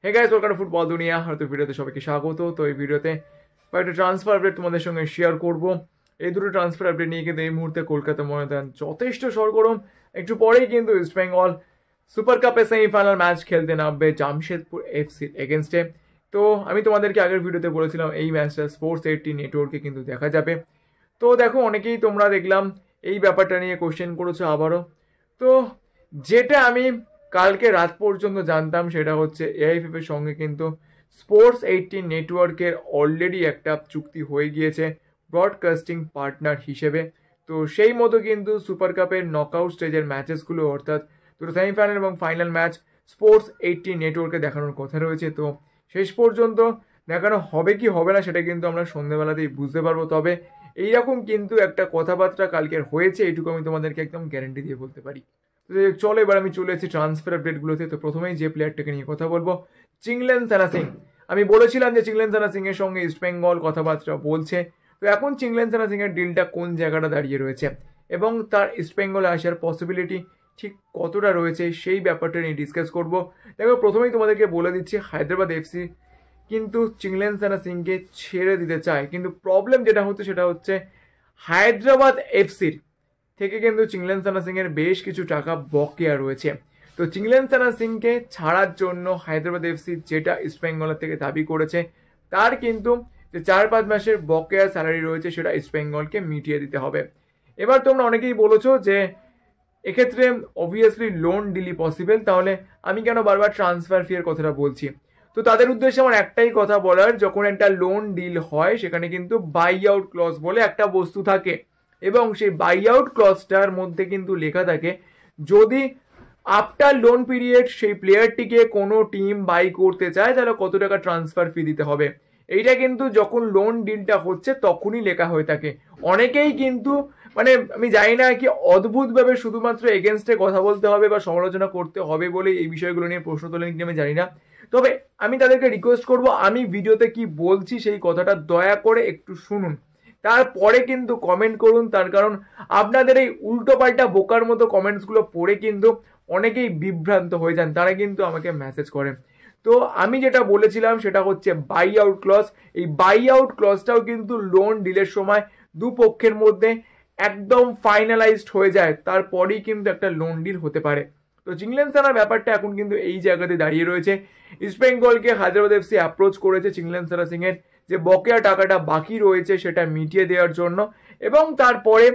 Hey guys, welcome to football দুনিয়া। হয়তো ভিডিওতে সবাইকে স্বাগত। তো এই ভিডিওতে কয়েকটা ট্রান্সফার আপডেট তোমাদের সঙ্গে শেয়ার করব। এই দুটো ট্রান্সফার আপডেট নিয়ে কিন্তু এই মুহূর্তে কলকাতা ময়দান যথেষ্ট সরগরম। একটু পরেই কিন্তু ইস্ট বেঙ্গল সুপার কাপের সেমিফাইনাল ম্যাচ খেলতে নামবে জামশেদপুর এফসির এগেনস্টে। তো আমি তোমাদেরকে আগের ভিডিওতে বলেছিলাম এই ম্যাচটা স্পোর্টস 80 নেটওয়ার্কে কিন্তু দেখা যাবে। তো দেখো, অনেকেই তোমরা দেখলাম এই ব্যাপারটা নিয়ে কোশ্চেন করেছো আবারও। তো যেটা আমি কালকে রাত পর্যন্ত জানতাম সেটা হচ্ছে এআইএফএফ এর সঙ্গে কিন্তু স্পোর্টস 80 নেটওয়ার্কের অলরেডি একটা চুক্তি হয়ে গিয়েছে ব্রডকাস্টিং পার্টনার হিসেবে। তো সেই মতো কিন্তু সুপার কাপের নকআউট স্টেজের ম্যাচেসগুলো অর্থাৎ দুটো সেমিফাইনাল এবং ফাইনাল ম্যাচ স্পোর্টস 80 নেটওয়ার্কে দেখানোর কথা রয়েছে। তো শেষ পর্যন্ত দেখানো হবে কি হবে না সেটা কিন্তু আমরা সন্ধ্যেবেলাতেই বুঝতে পারবো। তবে এইরকম কিন্তু একটা কথাবার্তা কালকের হয়েছে, এইটুকু আমি তোমাদেরকে একদম গ্যারেন্টি দিয়ে বলতে পারি। তো চলো এবার আমি চলে এসেছি ট্রান্সফার আপডেটগুলোতে। তো প্রথমেই যে প্লেয়ারটাকে নিয়ে কথা বলবো, চিংলেনসানা সিং। আমি বলেছিলাম যে চিংলেনসানা সিং এর সঙ্গে ইস্টবেঙ্গল কথাবার্তা বলছে। তো এখন চিংলেনসানা সিং এর ডিলটা কোন জায়গাটা দাঁড়িয়ে রয়েছে এবং তার ইস্টবেঙ্গলে আসার পসিবিলিটি ঠিক কতটা রয়েছে সেই ব্যাপারটা নিয়ে ডিসকাস করবো। দেখো, প্রথমেই তোমাদেরকে বলে দিচ্ছি হায়দ্রাবাদ এফসি কিন্তু চিংলেনসানা সিংকে ছেড়ে দিতে চায়, কিন্তু প্রবলেম যেটা হচ্ছে সেটা হচ্ছে হায়দ্রাবাদ এফসির থেকে কিন্তু চিংলেনসানা সিং এর বেশ কিছু টাকা বকেয়া রয়েছে। তো চিংলেনসানা সিংকে ছাড়ার জন্য হায়দ্রাবাদ এফসি যেটা ইস্টবেঙ্গলের থেকে দাবি করেছে তার কিন্তু যে 4-5 মাসের বকেয়া স্যালারি রয়েছে সেটা ইস্টবেঙ্গলকে মিটিয়ে দিতে হবে। এবার তোমরা অনেকেই বলেছো যে এক্ষেত্রে অবভিয়াসলি লোন ডিলই পসিবল, তাহলে আমি কেন বারবার ট্রান্সফার ফি এর কথাটা বলছি? তো তাদের উদ্দেশ্যে আমার একটাই কথা বলার, যখন একটা লোন ডিল হয় সেখানে কিন্তু বাই আউট ক্লজ বলে একটা বস্তু থাকে এবং সেই বাই আউট ক্লজটার মধ্যে কিন্তু লেখা থাকে যদি আফটার লোন পিরিয়ড সেই প্লেয়ারটিকে কোনো টিম বাই করতে চায় তাহলে কত টাকা ট্রান্সফার ফি দিতে হবে। এইটা কিন্তু যখন লোন ডিলটা হচ্ছে তখনই লেখা হয়ে থাকে। অনেকেই কিন্তু আমি জানি না কি অদ্ভুতভাবে শুধুমাত্র এগেনস্টে কথা বলতে হবে বা সমালোচনা করতে হবে বলে এই বিষয়গুলো নিয়ে প্রশ্ন তোলেন কি আমি জানি না। তবে আমি তাদেরকে রিকোয়েস্ট করব, আমি ভিডিওতে কি বলছি সেই কথাটা দয়া করে একটু শুনুন, তারপরে কিন্তু কমেন্ট করুন। তার কারণ আপনাদের এই উল্টোপাল্টা বোকার মতো কমেন্টসগুলো পড়ে কিন্তু অনেকেই বিভ্রান্ত হয়ে যান, তারা কিন্তু আমাকে মেসেজ করেন। তো আমি যেটা বলেছিলাম সেটা হচ্ছে বাই আউট ক্লজ। এই বাই আউট ক্লজটাও কিন্তু লোন ডিলের সময় দুপক্ষের মধ্যে একদম ফাইনালাইজড হয়ে যায়, তারপরেই কিন্তু একটা লোন ডিল হতে পারে। তো চিংলেনসানার ব্যাপারটা এখন কিন্তু এই জায়গাতে দাঁড়িয়ে রয়েছে। ইস্টবেঙ্গলকে হায়দ্রাবাদ এফসি অ্যাপ্রোচ করেছে চিংলেনসানা সিং এর যে বকেয়া টাকাটা বাকি রয়েছে সেটা মিটিয়ে দেওয়ার জন্য, এবং তারপরে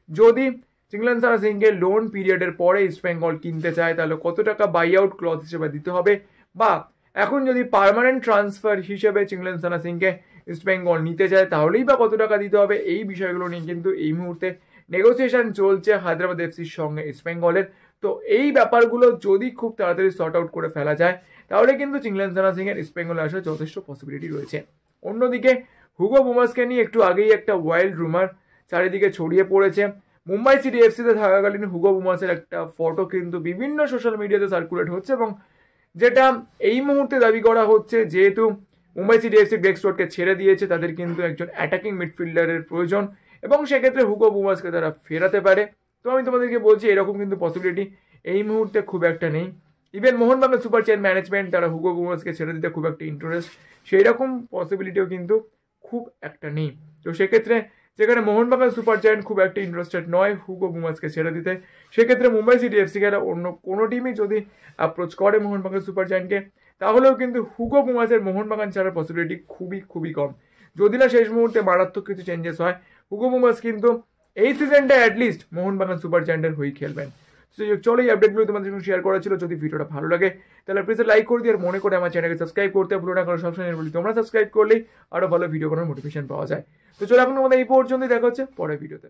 যদি চিংলেনসানা সিংকে লোন পিরিয়ডের পরে ইস্টবেঙ্গল কিনতে চায় তাহলে কত টাকা বাই আউট ক্লজ হিসেবে দিতে হবে, বা এখন যদি পার্মানেন্ট ট্রান্সফার হিসেবে চিংলেনসানা সিংকে ইস্টবেঙ্গল নিতে চায় তাহলেই বা কত টাকা দিতে হবে। এই বিষয়গুলো নিয়ে কিন্তু এই মুহূর্তে নেগোসিয়েশন চলছে হায়দ্রাবাদ এফসির সঙ্গে ইস্টবেঙ্গলের। তো এই ব্যাপারগুলো যদি খুব তাড়াতাড়ি সর্ট আউট করে ফেলা যায় তাহলে কিন্তু চিংলেনসানা সিং এর ইস্টবেঙ্গলে আসার যথেষ্ট পসিবিলিটি রয়েছে। অন্যদিকে হুগো বুমাসকে নিয়ে একটু আগেই একটা ওয়াইল্ড রুমার চারিদিকে ছড়িয়ে পড়েছে। মুম্বাই সিটি এফসিতে থাকাকালীন হুগো বুমাসের একটা ফটো কিন্তু বিভিন্ন সোশ্যাল মিডিয়াতে সার্কুলেট হচ্ছে এবং যেটা এই মুহূর্তে দাবি করা হচ্ছে যেহেতু মুম্বাই সিটি এফসি গ্রেগ স্টুয়ার্টকে ছেড়ে দিয়েছে তাদের কিন্তু একজন অ্যাটাকিং মিডফিল্ডারের প্রয়োজন এবং সেক্ষেত্রে হুগো বুমাসকে তারা ফেরাতে পারে। তো আমি তোমাদেরকে বলছি এরকম কিন্তু পসিবিলিটি এই মুহূর্তে খুব একটা নেই। Even Mohun Bagan super chair management তারা হুগো বুমাসকে ছেড়ে দিতে খুব একটা ইন্টারেস্ট, সেই রকম পসিবিলিটিও কিন্তু খুব একটা নেই। তো সেক্ষেত্রে যেখানে মোহনবাগান সুপার জায়ান্ট খুব একটা ইন্টারেস্টেড নয় হুগো বুমাসকে ছেড়ে দিতে, সেক্ষেত্রে মুম্বাই সিটি এফসিকে অন্য কোনো টিমই যদি অ্যাপ্রোচ করে মোহনবাগান সুপার জায়ান্টকে তাহলেও কিন্তু হুগো বুমাসের মোহনবাগান ছাড়ার পসিবিলিটি খুবই খুবই কম। যদি না শেষ মুহূর্তে মারাত্মক কিছু চেঞ্জেস হয়, হুগো বুমাস কিন্তু এই সিজনটা অ্যাটলিস্ট মোহনবাগান সুপার জায়ান্টের হয়েই খেলবেন। চলো এই আপডেটগুলো তোমাদের সঙ্গে শেয়ার করা ছিল। যদি ভিডিওটা ভালো লাগে তাহলে প্লিজ লাইক করে দিও আর মনে করে আমার চ্যানেলকে সাবস্ক্রাইব করতে ভুলো না, কারণ সবসময় বলি তোমরা সাবস্ক্রাইব করলেই আরও ভালো ভিডিও করার মোটিভেশন পাওয়া যায়। তো চলো এখন আমাদের এই পর্যন্তই, দেখা হচ্ছে পরের ভিডিওতে।